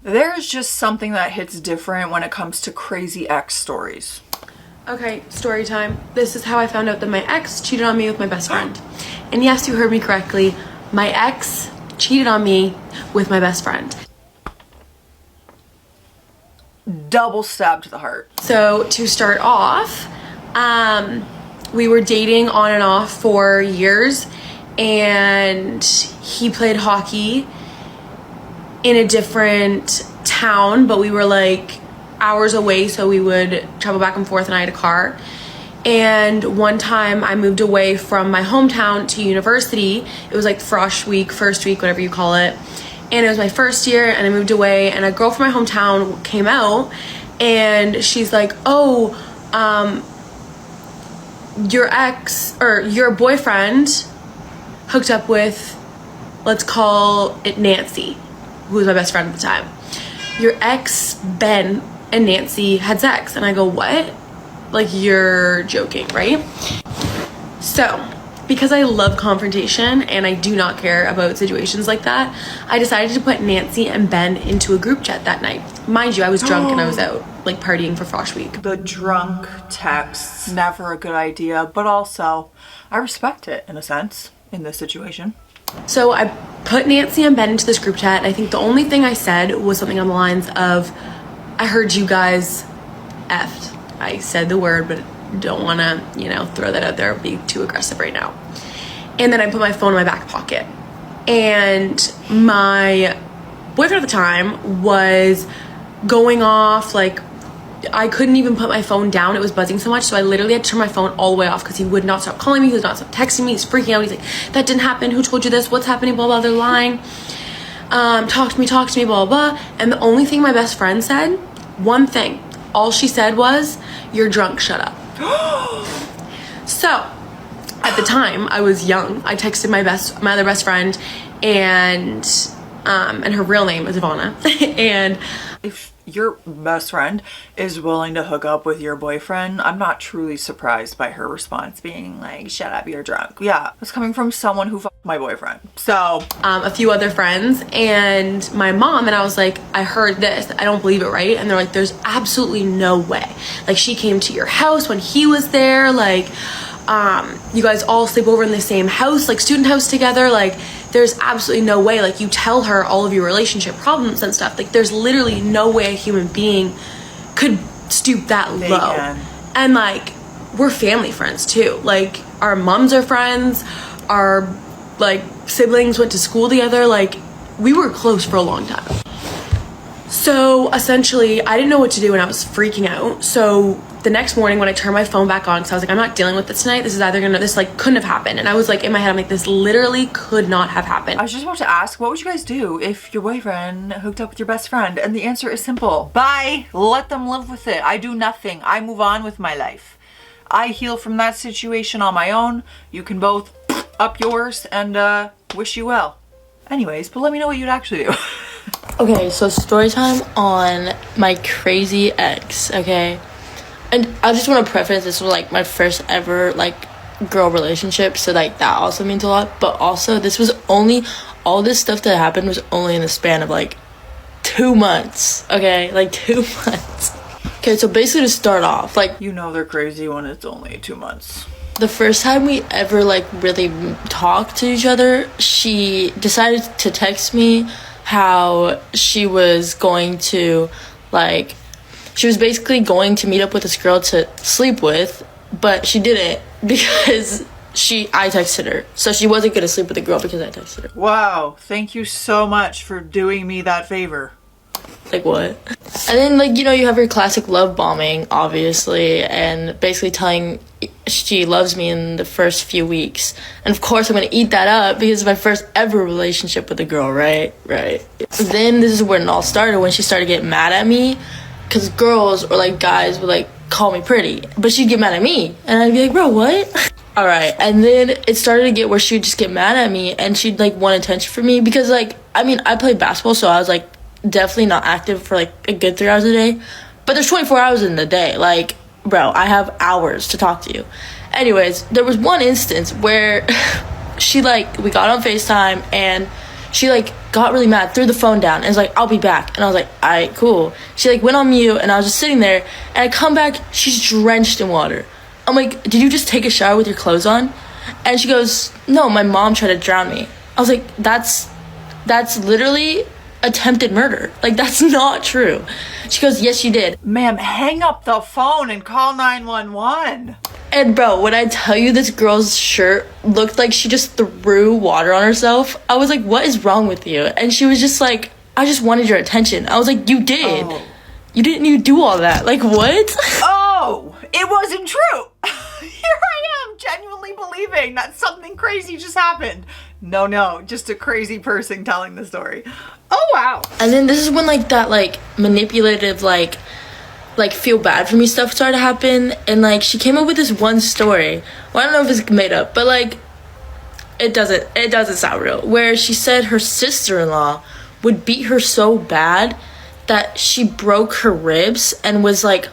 There's just something that hits different when it comes to crazy ex stories. Okay, story time. This is how I found out that my ex cheated on me with my best friend. And yes, you heard me correctly. My ex cheated on me with my best friend. Double stab to the heart. So to start off, we were dating on and off for years, and he played hockey in a different town, but we were like hours away, so we would travel back and forth, and I had a car. And one time I moved away from my hometown to university. It was like first week, whatever you call it. And it was my first year, and I moved away, and a girl from my hometown came out, and she's like, oh, your ex, or your boyfriend hooked up with, let's call it Nancy, who was my best friend at the time. Your ex, Ben, and Nancy had sex. And I go, what? Like, you're joking, right? So, because I love confrontation and I do not care about situations like that, I decided to put Nancy and Ben into a group chat that night. Mind you, I was drunk and I was out, like, partying for Frosh Week. The drunk texts, never a good idea, but also, I respect it, in a sense, in this situation. So I put Nancy and Ben into this group chat, and I think the only thing I said was something on the lines of, I heard you guys effed. I said the word, but don't want to, you know, throw that out there, be too aggressive right now. And then I put my phone in my back pocket. And my boyfriend at the time was going off, like, I couldn't even put my phone down. It was buzzing so much, so I literally had to turn my phone all the way off because he would not stop calling me, he would not stop texting me, he's freaking out. He's like, that didn't happen, who told you this, what's happening, blah, blah, they're lying. Talk to me, blah, blah, blah. And the only thing my best friend said, one thing, all she said was, you're drunk, shut up. So, at the time, I was young. I texted my other best friend, and her real name is Ivana. And if your best friend is willing to hook up with your boyfriend, I'm not truly surprised by her response being like, shut up, you're drunk. Yeah, it's coming from someone who fucked my boyfriend. So a few other friends and my mom, and I was like, I heard this, I don't believe it, right? And they're like, there's absolutely no way. Like, she came to your house when he was there, like, you guys all sleep over in the same house, like student house together, like, there's absolutely no way. Like, you tell her all of your relationship problems and stuff. Like, there's literally no way a human being could stoop that low. And like, we're family friends too. Like, our moms are friends, our like siblings went to school together, like, we were close for a long time. So essentially, I didn't know what to do and I was freaking out. So the next morning when I turned my phone back on, because I was like, I'm not dealing with this tonight. This like couldn't have happened. And I was like, in my head, I'm like, this literally could not have happened. I was just about to ask, what would you guys do if your boyfriend hooked up with your best friend? And the answer is simple. Bye. Let them live with it. I do nothing. I move on with my life. I heal from that situation on my own. You can both up yours and wish you well. Anyways, but let me know what you'd actually do. Okay, so story time on my crazy ex, okay? And I just want to preface, this was like my first ever like girl relationship, so like that also means a lot. But also, this was only, all this stuff that happened was only in the span of like 2 months, okay? Like 2 months. Okay, so basically to start off, like, you know they're crazy when it's only 2 months. The first time we ever like really talked to each other, she decided to text me how she was going to, like, she was basically going to meet up with this girl to sleep with, but she didn't because I texted her. So she wasn't gonna sleep with the girl because I texted her. Wow, thank you so much for doing me that favor. Like, what? And then, like, you know, you have your classic love bombing, obviously, and basically telling she loves me in the first few weeks. And of course I'm gonna eat that up because it's my first ever relationship with a girl, right? Then this is when it all started, when she started getting mad at me, because girls or like guys would like call me pretty, but she'd get mad at me and I'd be like, bro, what? All right. And then it started to get where she would just get mad at me and she'd like want attention from me because, like, I mean, I played basketball, so I was like definitely not active for like a good 3 hours a day, but there's 24 hours in the day. Like, bro, I have hours to talk to you. Anyways, there was one instance where she, like, we got on FaceTime and she like got really mad, threw the phone down, and was like, I'll be back. And I was like, all right, cool. She like went on mute, and I was just sitting there, and I come back, she's drenched in water. I'm like, did you just take a shower with your clothes on? And she goes, no, my mom tried to drown me. I was like, that's literally attempted murder. Like, that's not true. She goes, yes, you did. Ma'am, hang up the phone and call 911. And bro, when I tell you this girl's shirt looked like she just threw water on herself, I was like, what is wrong with you? And she was just like, I just wanted your attention. I was like, you did. Oh. You do all that. Like, what? Oh, it wasn't true. Here I am genuinely believing that something crazy just happened. No, just a crazy person telling the story. Oh, wow. And then this is when like that like manipulative like feel bad for me stuff started to happen. And like she came up with this one story. Well, I don't know if it's made up, but like it doesn't sound real. Where she said her sister-in-law would beat her so bad that she broke her ribs and was like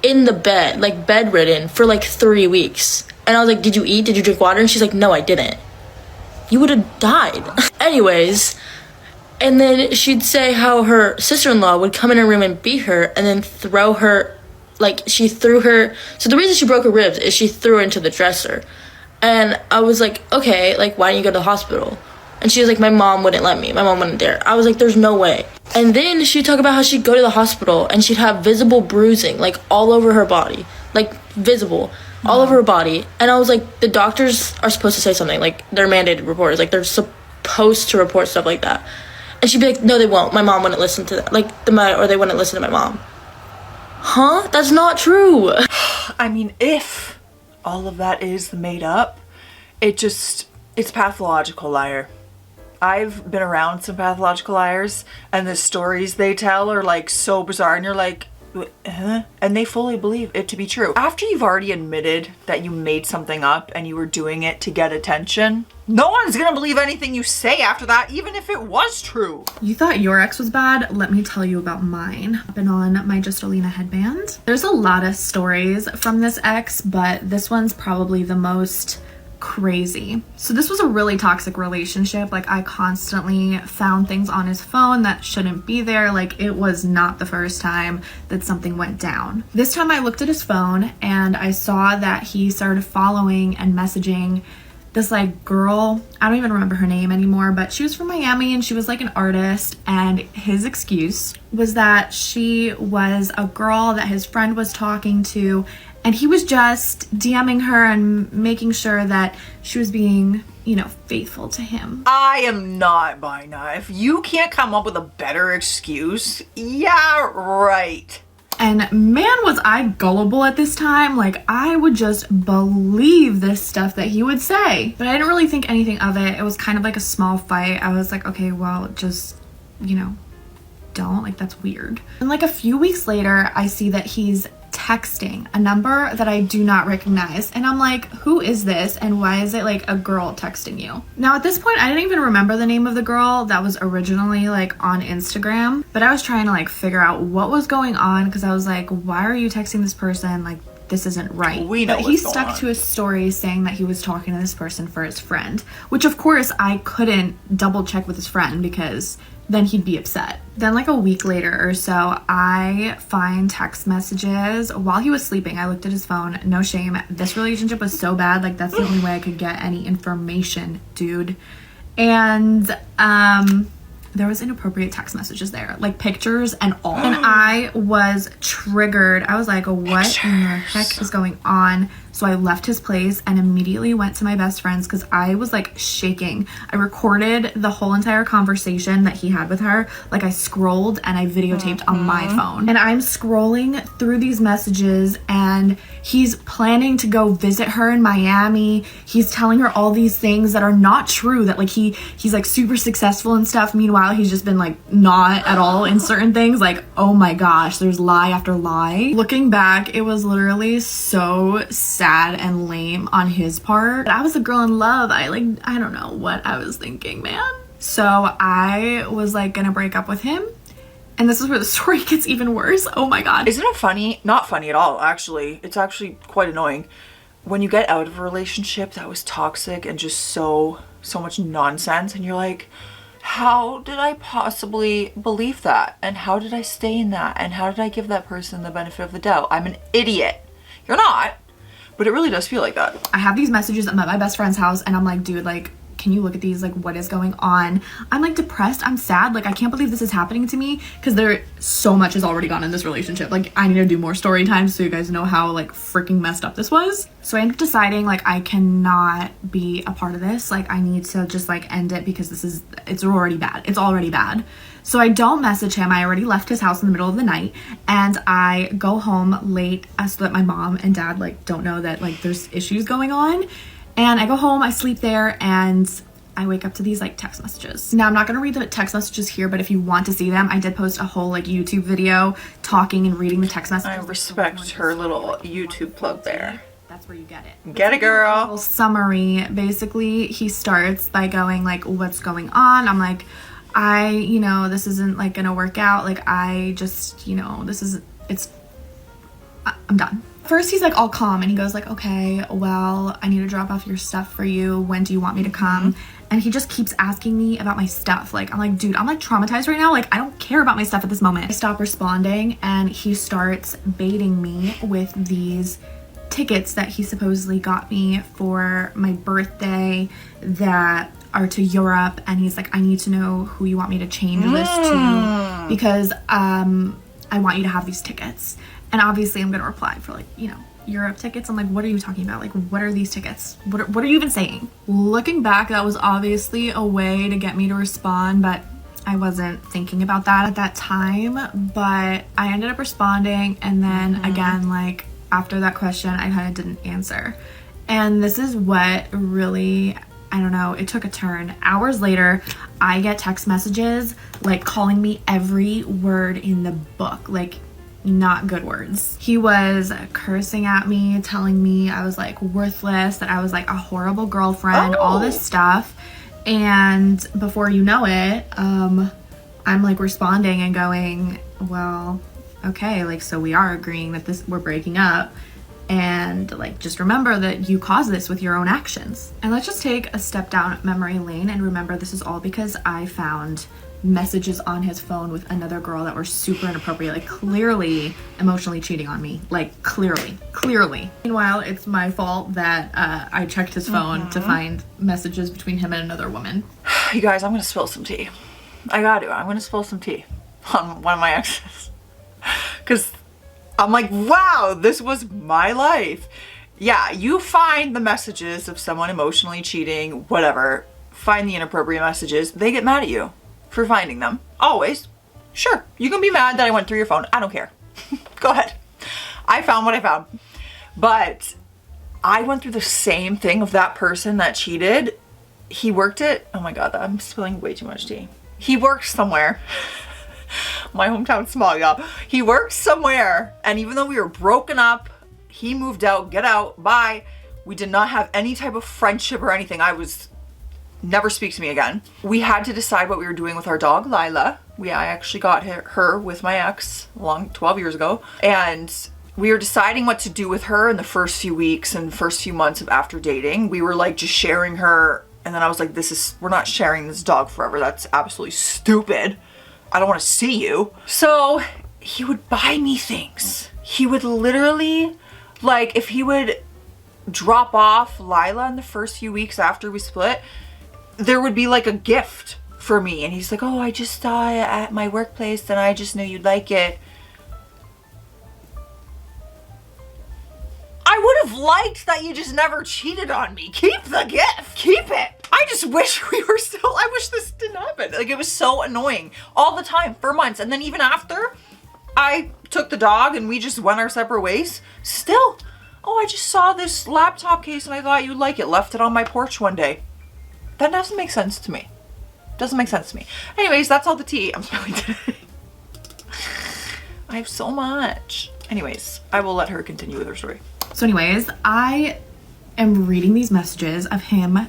in the bed, like bedridden for like 3 weeks. And I was like, did you eat? Did you drink water? And she's like, no, I didn't. You would have died. Anyways, and then she'd say how her sister-in-law would come in her room and beat her and then throw her, like she threw her. So the reason she broke her ribs is she threw her into the dresser. And I was like, okay, like why didn't you go to the hospital? And she was like, my mom wouldn't let me. My mom wouldn't dare. I was like, there's no way. And then she'd talk about how she'd go to the hospital and she'd have visible bruising, like all over her body, like visible, all over her body. And I was like, the doctors are supposed to say something, like they're mandated reporters, like they're supposed to report stuff like that. And she'd be like, no, they won't. My mom wouldn't listen to that. Like, or they wouldn't listen to my mom. Huh? That's not true. I mean, if all of that is made up, it's pathological liar. I've been around some pathological liars, and the stories they tell are like so bizarre, and you're like, huh? And they fully believe it to be true. After you've already admitted that you made something up and you were doing it to get attention, no one's gonna believe anything you say after that, even if it was true. You thought your ex was bad? Let me tell you about mine. I've been on my Just Alina headband. There's a lot of stories from this ex, but this one's probably the most crazy. So this was a really toxic relationship. Like, I constantly found things on his phone that shouldn't be there. Like, it was not the first time that something went down. This time I looked at his phone and I saw that he started following and messaging this like girl. I don't even remember her name anymore, but she was from Miami and she was like an artist, and his excuse was that she was a girl that his friend was talking to, and he was just DMing her and making sure that she was being, you know, faithful to him. I am not buying that. If you can't come up with a better excuse, yeah, right. And man, was I gullible at this time. Like, I would just believe this stuff that he would say. But I didn't really think anything of it. It was kind of like a small fight. I was like, okay, well, just, you know, don't. Like, that's weird. And like a few weeks later, I see that he's texting a number that I do not recognize, and I'm like, who is this and why is it like a girl texting you? Now at this point I didn't even remember the name of the girl that was originally like on Instagram, but I was trying to like figure out what was going on, because I was like, why are you texting this person? Like, this isn't right. We know but he stuck to his story saying that he was talking to this person for his friend, which of course I couldn't double check with his friend because then he'd be upset. Then like a week later or so, I find text messages while he was sleeping. I looked at his phone, no shame. This relationship was so bad, like that's the only way I could get any information, dude. And there was inappropriate text messages there, like pictures and all. And I was triggered. I was like, what in the heck is going on? So I left his place and immediately went to my best friend's because I was like shaking. I recorded the whole entire conversation that he had with her. Like, I scrolled and I videotaped on my phone. And I'm scrolling through these messages and he's planning to go visit her in Miami. He's telling her all these things that are not true, that like he's like super successful and stuff. Meanwhile, he's just been like not at all in certain things. Like, oh my gosh, there's lie after lie. Looking back, it was literally so sad and lame on his part. But I was a girl in love. I don't know what I was thinking, man. So I was like gonna break up with him. And this is where the story gets even worse. Oh my God. Isn't it funny? Not funny at all, actually. It's actually quite annoying. When you get out of a relationship that was toxic and just so much nonsense, and you're like, how did I possibly believe that? And how did I stay in that? And how did I give that person the benefit of the doubt? I'm an idiot. You're not, but it really does feel like that. I have these messages. I'm at my best friend's house and I'm like, dude, like, can you look at these? Like, what is going on? I'm like depressed. I'm sad. Like, I can't believe this is happening to me, because there so much has already gone in this relationship. Like, I need to do more story time so you guys know how like freaking messed up this was. So I ended up deciding like I cannot be a part of this. Like, I need to just like end it, because it's already bad. It's already bad. So I don't message him. I already left his house in the middle of the night, and I go home late so that my mom and dad like don't know that like there's issues going on. And I go home, I sleep there, and I wake up to these like text messages. Now, I'm not gonna read the text messages here, but if you want to see them, I did post a whole like YouTube video talking and reading the text messages. I respect her little YouTube plug there. That's where you get it. Get it, girl. Summary. Basically, he starts by going like, what's going on? I'm like, this isn't like gonna work out. Like, I just, I'm done. First, he's like all calm and he goes like, okay, well, I need to drop off your stuff for you. When do you want me to come? And he just keeps asking me about my stuff. Like, I'm like, dude, I'm like traumatized right now. Like, I don't care about my stuff at this moment. I stop responding and he starts baiting me with these tickets that he supposedly got me for my birthday that are to Europe. And he's like, I need to know who you want me to change this to, because I want you to have these tickets. And obviously I'm gonna reply for like, Europe tickets. I'm like, what are you talking about? Like, what are these tickets? What are you even saying? Looking back, that was obviously a way to get me to respond, but I wasn't thinking about that at that time. But I ended up responding, and then again, like after that question, I kind of didn't answer. And this is what really, I don't know, it took a turn. Hours later, I get text messages like calling me every word in the book, like not good words. He was cursing at me, telling me I was like worthless, that I was like a horrible girlfriend, all this stuff. And before you know it, I'm like responding and going, well, okay, like, so we are agreeing that we're breaking up. And like, just remember that you caused this with your own actions. And let's just take a step down memory lane and remember this is all because I found messages on his phone with another girl that were super inappropriate, like clearly emotionally cheating on me, like clearly. Meanwhile, it's my fault that I checked his phone to find messages between him and another woman. You guys, I'm gonna spill some tea. I'm gonna spill some tea on one of my exes, because I'm like, wow, this was my life. Yeah, you find the messages of someone emotionally cheating, whatever, find the inappropriate messages, they get mad at you for finding them. Always. Sure, you can be mad that I went through your phone. I don't care. Go ahead. I found what I found. But I went through the same thing of that person that cheated. He worked it. Oh my God, I'm spilling way too much tea. He worked somewhere. My hometown's small, y'all. He worked somewhere, and even though we were broken up, he moved out, get out, bye. We did not have any type of friendship or anything. Never speak to me again. We had to decide what we were doing with our dog, Lila. I actually got her with my ex 12 years ago. And we were deciding what to do with her in the first few weeks and first few months of after dating. We were like just sharing her. And then I was like, we're not sharing this dog forever. That's absolutely stupid. I don't want to see you. So he would buy me things. He would literally, like, if he would drop off Lila in the first few weeks after we split, there would be like a gift for me. And he's like, oh, I just saw it at my workplace and I just knew you'd like it. I would have liked that you just never cheated on me. Keep the gift. Keep it. I just wish I wish this didn't happen. Like, it was so annoying all the time for months. And then even after I took the dog and we just went our separate ways, still, oh, I just saw this laptop case and I thought you'd like it. Left it on my porch one day. That doesn't make sense to me. Doesn't make sense to me. Anyways, that's all the tea I'm spilling today. I have so much. Anyways, I will let her continue with her story. So anyways, I am reading these messages of him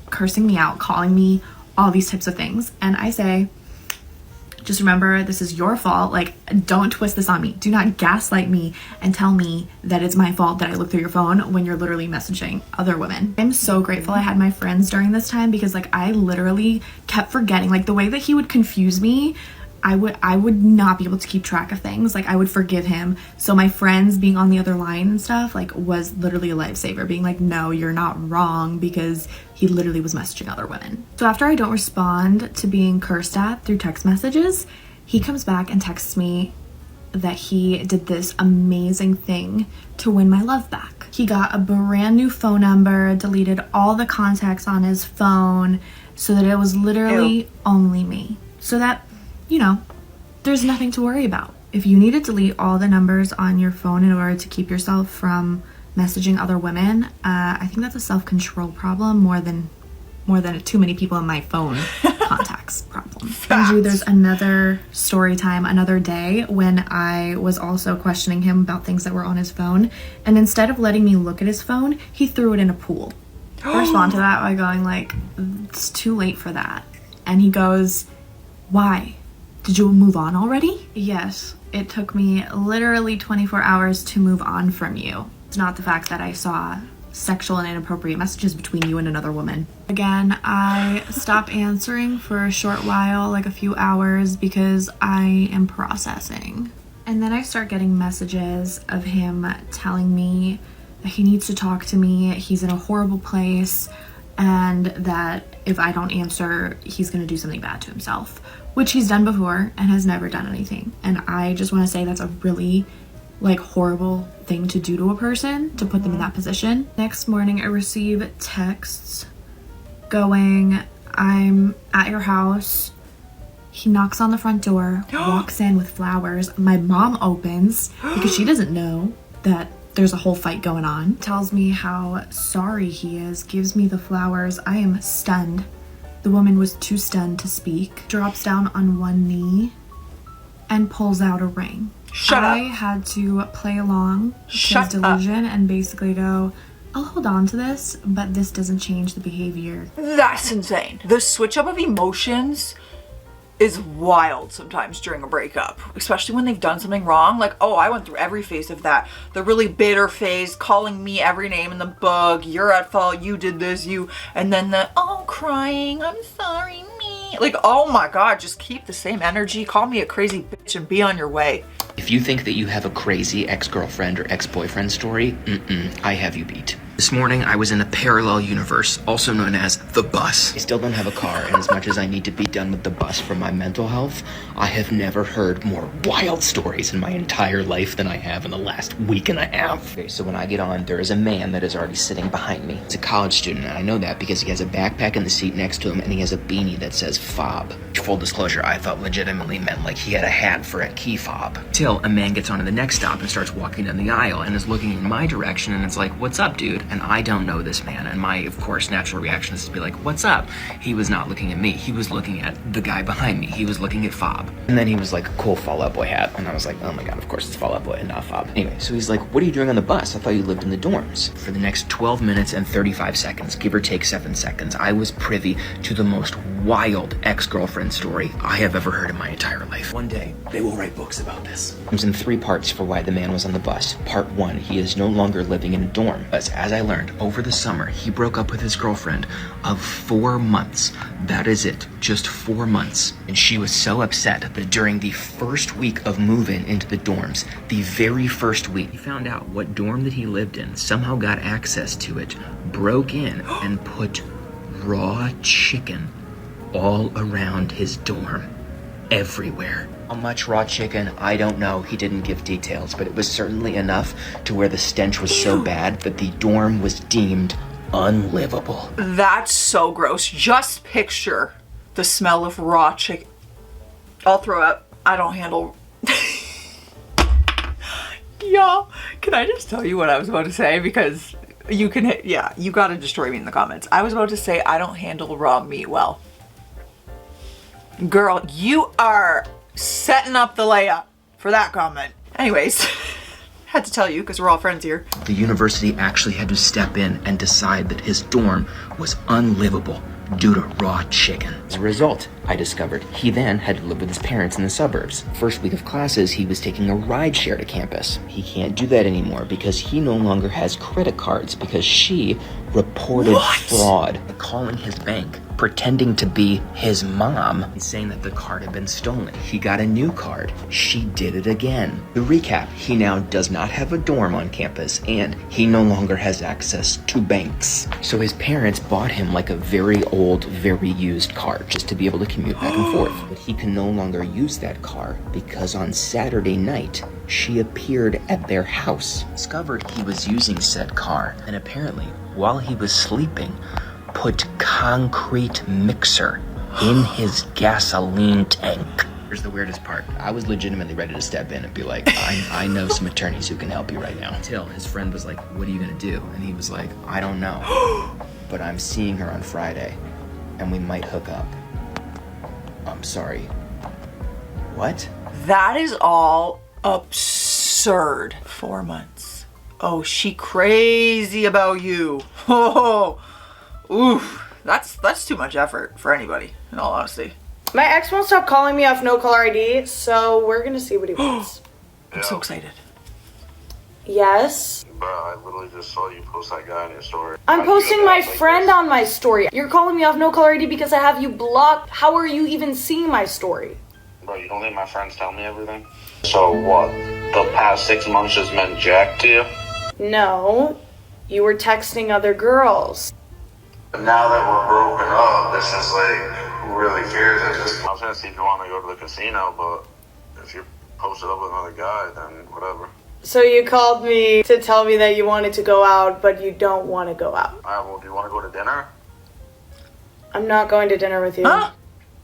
cursing me out, calling me all these types of things. And I say, Just remember, this is your fault. Like, don't twist this on me. Do not gaslight me and tell me that it's my fault that I look through your phone when you're literally messaging other women. I'm so grateful I had my friends during this time, because like I literally kept forgetting, like the way that he would confuse me, I would not be able to keep track of things. Like I would forgive him. So my friends being on the other line and stuff like was literally a lifesaver, being like, no, you're not wrong, because he literally was messaging other women. So after I don't respond to being cursed at through text messages, he comes back and texts me that he did this amazing thing to win my love back. He got a brand new phone number, deleted all the contacts on his phone so that it was literally only me. So that, you know, there's nothing to worry about. If you need to delete all the numbers on your phone in order to keep yourself from messaging other women, I think that's a self-control problem more than too many people in my phone contacts problem. And there's another story time, another day, when I was also questioning him about things that were on his phone, and instead of letting me look at his phone, he threw it in a pool. I respond to that by going like, it's too late for that. And he goes, why? Did you move on already? Yes, it took me literally 24 hours to move on from you. It's not the fact that I saw sexual and inappropriate messages between you and another woman. Again, I stopped answering for a short while, like a few hours, because I am processing. And then I start getting messages of him telling me that he needs to talk to me, he's in a horrible place, and that if I don't answer, he's gonna do something bad to himself, which he's done before and has never done anything. And I just wanna say that's a really like horrible thing to do to a person, to put them in that position. Next morning I receive texts going, I'm at your house. He knocks on the front door, walks in with flowers. My mom opens because she doesn't know that there's a whole fight going on. Tells me how sorry he is, gives me the flowers. I am stunned. The woman was too stunned to speak. Drops down on one knee and pulls out a ring. I had to play along to his delusion and basically go, I'll hold on to this, but this doesn't change the behavior. That's insane. The switch up of emotions is wild sometimes during a breakup, especially when they've done something wrong. Like, oh, I went through every phase of that. The really bitter phase, calling me every name in the book, you're at fault, you did this, and then the, oh, crying, I'm sorry, me. Like, oh my God, just keep the same energy, call me a crazy bitch and be on your way. If you think that you have a crazy ex-girlfriend or ex-boyfriend story, I have you beat. This morning, I was in a parallel universe, also known as the bus. I still don't have a car, and as much as I need to be done with the bus for my mental health, I have never heard more wild stories in my entire life than I have in the last week and a half. Okay, so when I get on, there is a man that is already sitting behind me. He's a college student, and I know that because he has a backpack in the seat next to him, and he has a beanie that says fob. Full disclosure, I thought legitimately meant like he had a hat for a key fob. Till a man gets on to the next stop and starts walking down the aisle and is looking in my direction, and it's like, what's up, dude? And I don't know this man, and my, of course, natural reaction is to be like, what's up? He was not looking at me. He was looking at the guy behind me. He was looking at fob. And then he was like, cool Fall Out Boy hat. And I was like, oh my God, of course it's Fall Out Boy and not fob. Anyway, so he's like, what are you doing on the bus? I thought you lived in the dorms. For the next 12 minutes and 35 seconds, give or take 7 seconds, I was privy to the most wild ex-girlfriend story I have ever heard in my entire life. One day, they will write books about this. It was in 3 parts for why the man was on the bus. Part 1, he is no longer living in a dorm. But as I learned, over the summer, he broke up with his girlfriend of 4 months. That is it, just 4 months. And she was so upset that during the first week of move-in into the dorms, the very first week, he found out what dorm that he lived in, somehow got access to it, broke in, and put raw chicken all around his dorm, everywhere. How much raw chicken, I don't know. He didn't give details, but it was certainly enough to where the stench was so bad that the dorm was deemed unlivable. That's so gross. Just picture the smell of raw chicken. I'll throw up. I don't handle... Y'all, can I just tell you what I was about to say? Because you can hit, yeah, you gotta destroy me in the comments. I was about to say I don't handle raw meat well. Girl, you are setting up the layup for that comment. Anyways, had to tell you because we're all friends here. The university actually had to step in and decide that his dorm was unlivable due to raw chicken. As a result, I discovered he then had to live with his parents in the suburbs. First week of classes, he was taking a ride share to campus. He can't do that anymore because he no longer has credit cards because she reported fraud by calling his bank, pretending to be his mom and saying that the card had been stolen. He got a new card. She did it again. To recap, he now does not have a dorm on campus and he no longer has access to banks. So his parents bought him like a very old, very used car just to be able to commute back and forth. But he can no longer use that car because on Saturday night, she appeared at their house. Discovered he was using said car and apparently, while he was sleeping, put concrete mixer in his gasoline tank. Here's the weirdest part. I was legitimately ready to step in and be like, I know some attorneys who can help you right now. Until his friend was like, what are you gonna do? And he was like, I don't know. But I'm seeing her on Friday and we might hook up. I'm sorry. What? That is all absurd. 4 months. Oh, she crazy about you. Oh, oof. That's too much effort for anybody, in all honesty. My ex won't stop calling me off no caller ID, so we're gonna see what he wants. I'm so excited. Yes? Bro, I literally just saw you post that guy on your story. I'm posting my friend on my story. You're calling me off no caller ID because I have you blocked. How are you even seeing my story? Bro, you don't think my friends tell me everything? So what? The past 6 months just meant jack to you? No, you were texting other girls. Now that we're broken up, this is like, who really cares at this point? I was gonna see if you want to go to the casino, but if you're posted up with another guy, then whatever. So you called me to tell me that you wanted to go out, but you don't want to go out. Alright, well, do you want to go to dinner? I'm not going to dinner with you. Huh?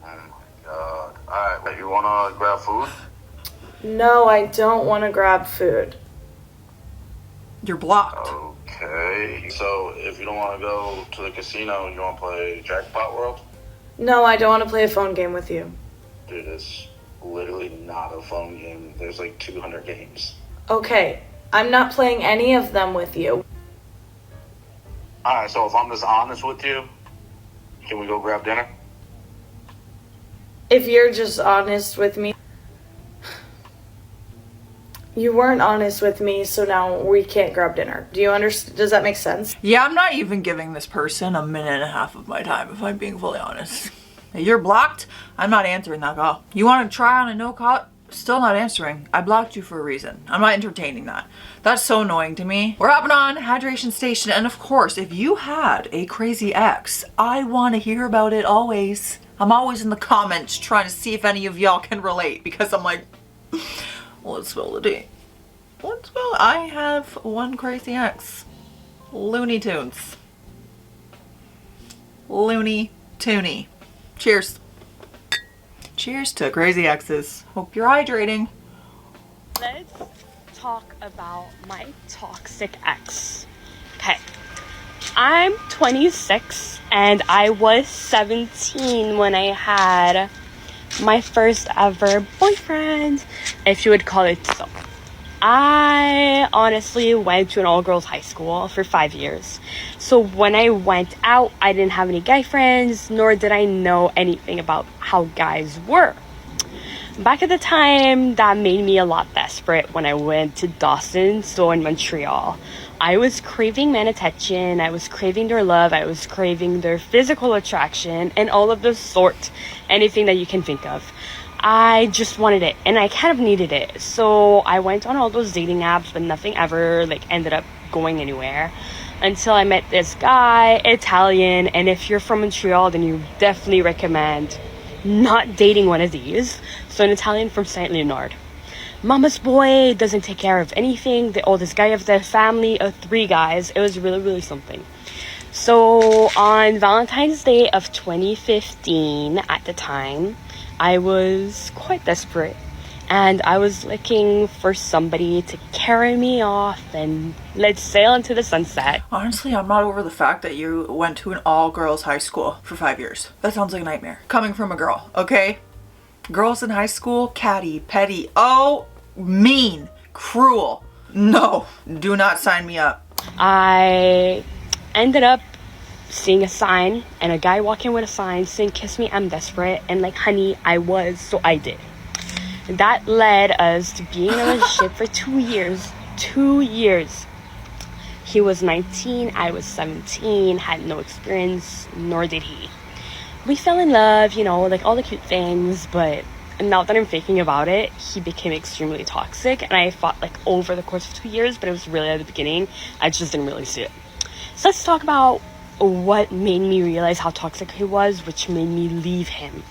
Oh my god. Alright, well, you want to grab food? No, I don't want to grab food. You're blocked. Okay. So, if you don't want to go to the casino, you want to play Jackpot World? No, I don't want to play a phone game with you. Dude, it's literally not a phone game. There's like 200 games. Okay, I'm not playing any of them with you. Alright, so if I'm just honest with you, can we go grab dinner? If you're just honest with me. You weren't honest with me, so now we can't grab dinner. Do you understand? Does that make sense? Yeah, I'm not even giving this person a minute and a half of my time, if I'm being fully honest. You're blocked. I'm not answering that call. You want to try on a no call? Still not answering. I blocked you for a reason. I'm not entertaining that. That's so annoying to me. We're hopping on Hydration Station, and of course, if you had a crazy ex, I want to hear about it always. I'm always in the comments trying to see if any of y'all can relate, because I'm like, let's spill the tea. Let's spill. I have one crazy ex. Looney Tunes. Looney Toony. Cheers. Cheers to crazy exes. Hope you're hydrating. Let's talk about my toxic ex. Okay. I'm 26 and I was 17 when I had my first ever boyfriend, if you would call it so. I honestly went to an all-girls high school for 5 years. So when I went out, I didn't have any guy friends, nor did I know anything about how guys were. Back at the time, that made me a lot desperate when I went to Dawson, so in Montreal. I was craving man attention, I was craving their love, I was craving their physical attraction, and all of the sort, anything that you can think of. I just wanted it, and I kind of needed it. So I went on all those dating apps, but nothing ever ended up going anywhere. Until I met this guy, Italian, and if you're from Montreal, then you definitely recommend not dating one of these. So an Italian from Saint Leonard. Mama's boy, doesn't take care of anything. The oldest guy of their family of 3 guys. It was really, really something. So on Valentine's Day of 2015, at the time, I was quite desperate. And I was looking for somebody to carry me off and let's sail into the sunset. Honestly, I'm not over the fact that you went to an all-girls high school for 5 years. That sounds like a nightmare. Coming from a girl, okay? Girls in high school, catty, petty, oh, mean, cruel. No, do not sign me up. I ended up seeing a sign and a guy walking with a sign saying, "Kiss me, I'm desperate." And like, honey, I was, so I did. That led us to being in a relationship for 2 years. 2 years. He was 19, I was 17, had no experience, nor did he. We fell in love, you know, like all the cute things, but now that I'm thinking about it, he became extremely toxic, and I thought like over the course of 2 years, but it was really at the beginning. I just didn't really see it. So let's talk about what made me realize how toxic he was, which made me leave him.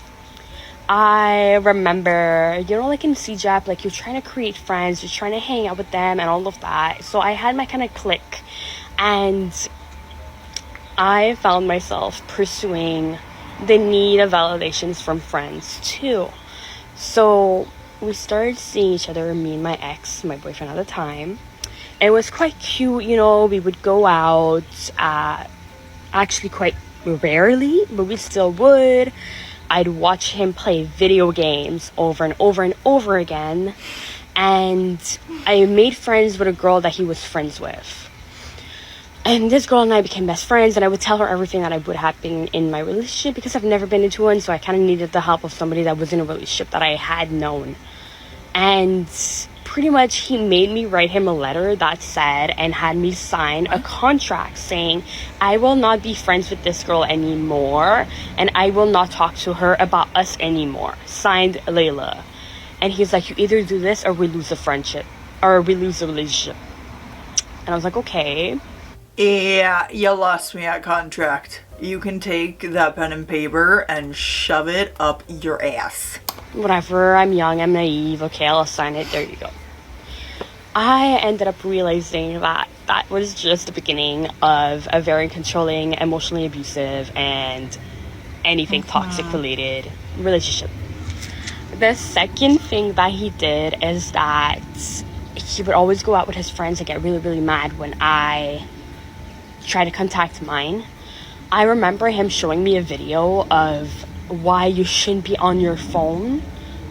I remember, you know, like in CJAP, like you're trying to create friends, you're trying to hang out with them and all of that. So I had my kind of clique, and I found myself pursuing the need of validations from friends too. So we started seeing each other, me and my ex, my boyfriend at the time. It was quite cute, you know, we would go out, actually quite rarely, but we still would. I'd watch him play video games over and over and over again. And I made friends with a girl that he was friends with. And this girl and I became best friends, and I would tell her everything that would happen in my relationship because I've never been into one, so I kind of needed the help of somebody that was in a relationship that I had known. And pretty much he made me write him a letter that said and had me sign a contract saying, I will not be friends with this girl anymore, and I will not talk to her about us anymore. Signed, Layla. And he's like, you either do this or we lose the friendship, or we lose the relationship. And I was like, okay. Yeah, you lost me at contract. You can take that pen and paper and shove it up your ass. Whatever, I'm young, I'm naive, okay, I'll sign it, there you go. I ended up realizing that that was just the beginning of a very controlling, emotionally abusive, and anything toxic related relationship. The second thing that he did is that he would always go out with his friends and get really, really mad when I try to contact mine. I remember him showing me a video of why you shouldn't be on your phone.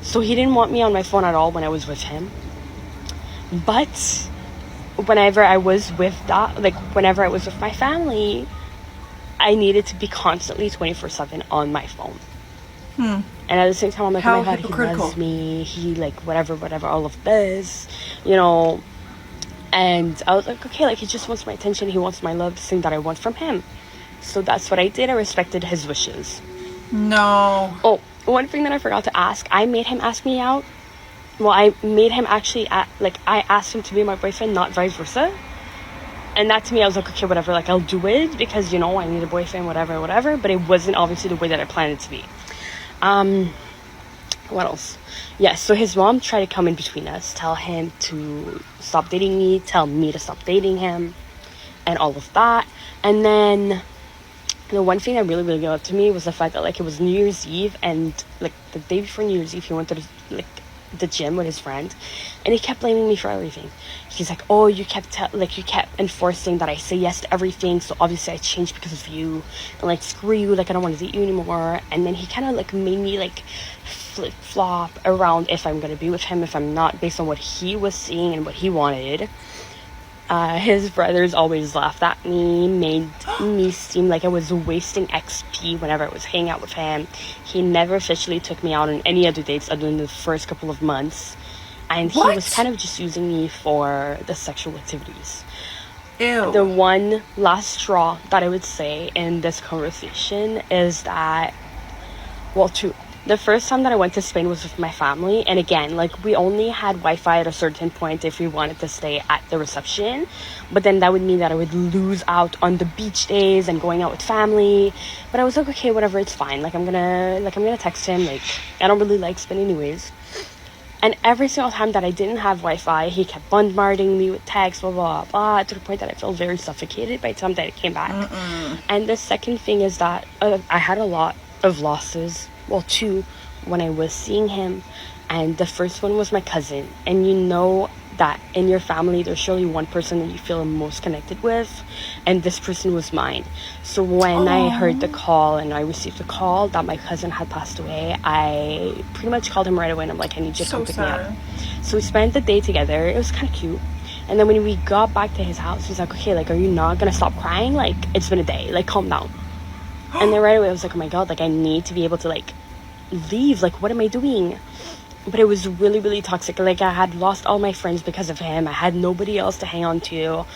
So he didn't want me on my phone at all when I was with him. But whenever I was with whenever I was with my family, I needed to be constantly 24/7 on my phone. And at the same time, I'm like, How oh my God, he loves me. He like whatever, all of this, you know. And I was like, okay, like he just wants my attention. He wants my love, the thing that I want from him. So that's what I did. I respected his wishes. No. Oh, one thing that I forgot to ask, I made him ask me out. Well, I made him actually, I asked him to be my boyfriend, not vice versa. And that to me, I was like, okay, whatever, like I'll do it because, you know, I need a boyfriend, whatever. But it wasn't obviously the way that I planned it to be. What else? Yes, so his mom tried to come in between us, tell him to stop dating me, tell me to stop dating him, and all of that. And then the one thing that really, really got to me was the fact that, like, it was New Year's Eve, and, like, the day before New Year's Eve, he went to, the gym with his friend, and he kept blaming me for everything. He's like, oh, you kept enforcing that I say yes to everything, so obviously I changed because of you, and, like, screw you, like, I don't want to date you anymore. And then he kind of, like, made me, like, flip-flop around if I'm gonna be with him, if I'm not, based on what he was seeing and what he wanted. His brothers always laughed at me, made me seem like I was wasting XP whenever I was hanging out with him. He never officially took me out on any other dates other than the first couple of months. And he was kind of just using me for the sexual activities. Ew. The one last straw that I would say in this conversation is that, well, two. The first time that I went to Spain was with my family, and again, like, we only had Wi-Fi at a certain point if we wanted to stay at the reception, but then that would mean that I would lose out on the beach days and going out with family. But I was like, okay, whatever, it's fine. I'm gonna text him. Like, I don't really like Spain anyways. And every single time that I didn't have Wi-Fi, he kept bombarding me with texts, blah, blah, blah, to the point that I felt very suffocated by the time that I came back. And the second thing is that I had a lot of losses. Well, two, when I was seeing him. And the first one was my cousin. And you know that in your family, there's surely one person that you feel most connected with. And this person was mine. So when I heard the call and I received the call that my cousin had passed away, I pretty much called him right away. And I'm like, I need you to come pick me up. So we spent the day together. It was kind of cute. And then when we got back to his house, he's like, okay, like, are you not gonna stop crying? Like, it's been a day, like, calm down. And then right away I was like, oh my god, like, I need to be able to, like, leave. Like, what am I doing? But it was really, really toxic. Like, I had lost all my friends because of him. I had nobody else to hang on to.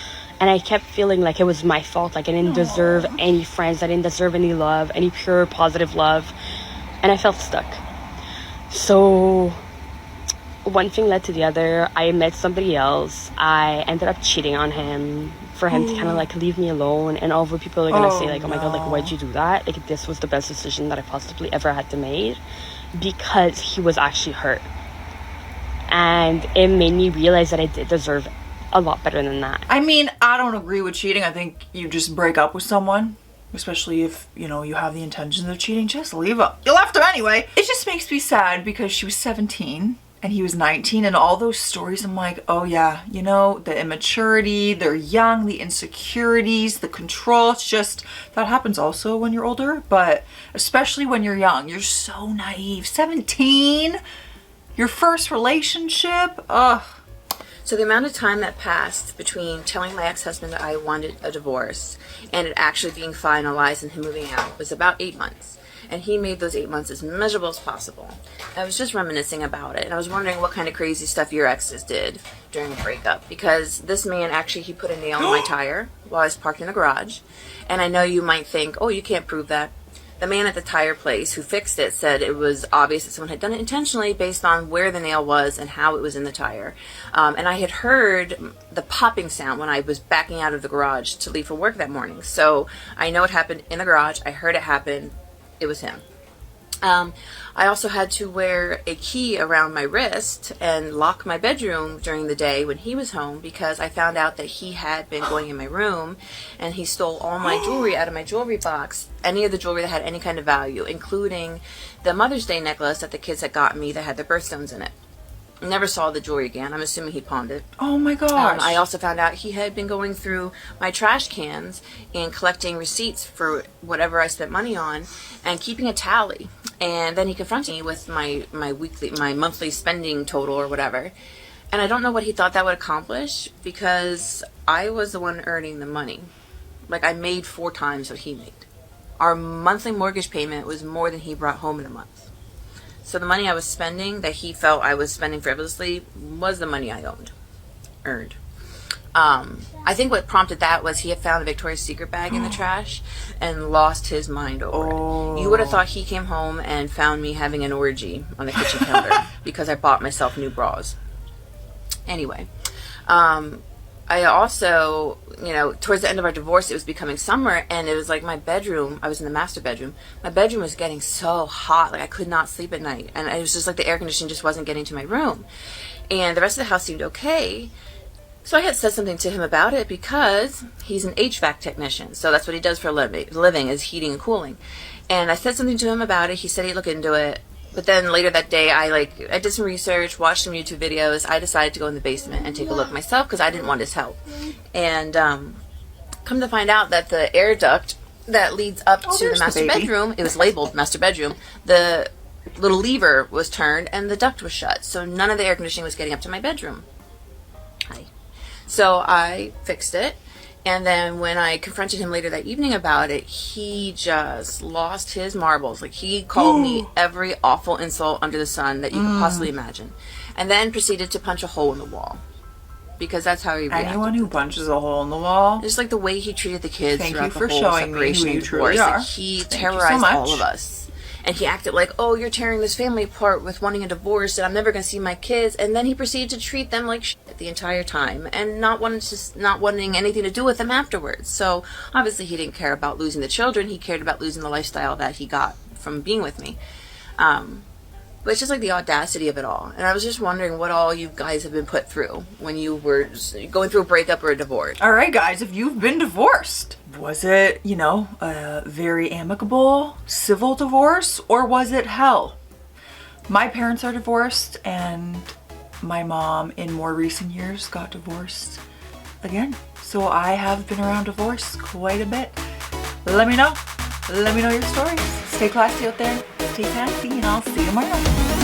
And I kept feeling like it was my fault. Like, I didn't deserve any friends. I didn't deserve any love, any pure, positive love. And I felt stuck. So one thing led to the other. I met somebody else. I ended up cheating on him for him to kind of, like, leave me alone. And all the people are going to say, like, oh my god, like, why'd you do that? Like, this was the best decision that I possibly ever had to make, because he was actually hurt. And it made me realize that I did deserve a lot better than that. I mean, I don't agree with cheating. I think you just break up with someone, especially if, you know, you have the intentions of cheating. Just leave them. You left him anyway. It just makes me sad because she was 17 and he was 19, and all those stories, I'm like, oh yeah, you know, the immaturity, they're young, the insecurities, the control. It's just, that happens also when you're older, but especially when you're young, you're so naive. 17, your first relationship, ugh. So the amount of time that passed between telling my ex-husband that I wanted a divorce and it actually being finalized and him moving out was about 8 months. And he made those 8 months as miserable as possible. I was just reminiscing about it, and I was wondering what kind of crazy stuff your exes did during the breakup. Because this man actually, he put a nail in my tire while I was parked in the garage. And I know you might think, oh, you can't prove that. The man at the tire place who fixed it said it was obvious that someone had done it intentionally based on where the nail was and how it was in the tire. And I had heard the popping sound when I was backing out of the garage to leave for work that morning. So I know it happened in the garage. I heard it happen. It was him. I also had to wear a key around my wrist and lock my bedroom during the day when he was home, because I found out that he had been going in my room and he stole all my jewelry out of my jewelry box, any of the jewelry that had any kind of value, including the Mother's Day necklace that the kids had gotten me that had the birthstones in it. Never saw the jewelry again. I'm assuming he pawned it. Oh my gosh. I also found out he had been going through my trash cans and collecting receipts for whatever I spent money on and keeping a tally. And then he confronted me with my monthly spending total or whatever. And I don't know what he thought that would accomplish, because I was the one earning the money. Like, I made 4 times what he made. Our monthly mortgage payment was more than he brought home in a month. So the money I was spending that he felt I was spending frivolously was the money I earned. I think what prompted that was he had found a Victoria's Secret bag in the trash and lost his mind over it. You would have thought he came home and found me having an orgy on the kitchen counter because I bought myself new bras. Anyway, I also, you know, towards the end of our divorce, it was becoming summer, and it was like my bedroom, I was in the master bedroom, my bedroom was getting so hot, like I could not sleep at night, and it was just like the air conditioning just wasn't getting to my room, and the rest of the house seemed okay. So I had said something to him about it, because he's an HVAC technician, so that's what he does for a living, is heating and cooling. And I said something to him about it. He said he'd look into it. But then later that day, I did some research, watched some YouTube videos. I decided to go in the basement and take a look myself, because I didn't want his help. And come to find out that the air duct that leads up to the master bedroom, it was labeled master bedroom, the little lever was turned and the duct was shut. So none of the air conditioning was getting up to my bedroom. So I fixed it. And then when I confronted him later that evening about it, he just lost his marbles. Like, he called me every awful insult under the sun that you could possibly imagine. And then proceeded to punch a hole in the wall. Because that's how he reacted. Anyone who punches a hole in the wall. Just like the way he treated the kids Thank throughout you for the whole showing me separation who you and truly divorce. are. Like, he Thank you so terrorized much. all of us. And he acted like, oh, you're tearing this family apart with wanting a divorce, and I'm never going to see my kids. And then he proceeded to treat them like shit the entire time, and not wanting anything to do with them afterwards. So obviously he didn't care about losing the children. He cared about losing the lifestyle that he got from being with me. But it's just like the audacity of it all. And I was just wondering what all you guys have been put through when you were going through a breakup or a divorce. All right, guys, if you've been divorced, was it, you know, a very amicable, civil divorce, or was it hell? My parents are divorced, and my mom in more recent years got divorced again. So I have been around divorce quite a bit. Let me know. Let me know your stories. Stay classy out there. Stay fancy, and I'll see you tomorrow.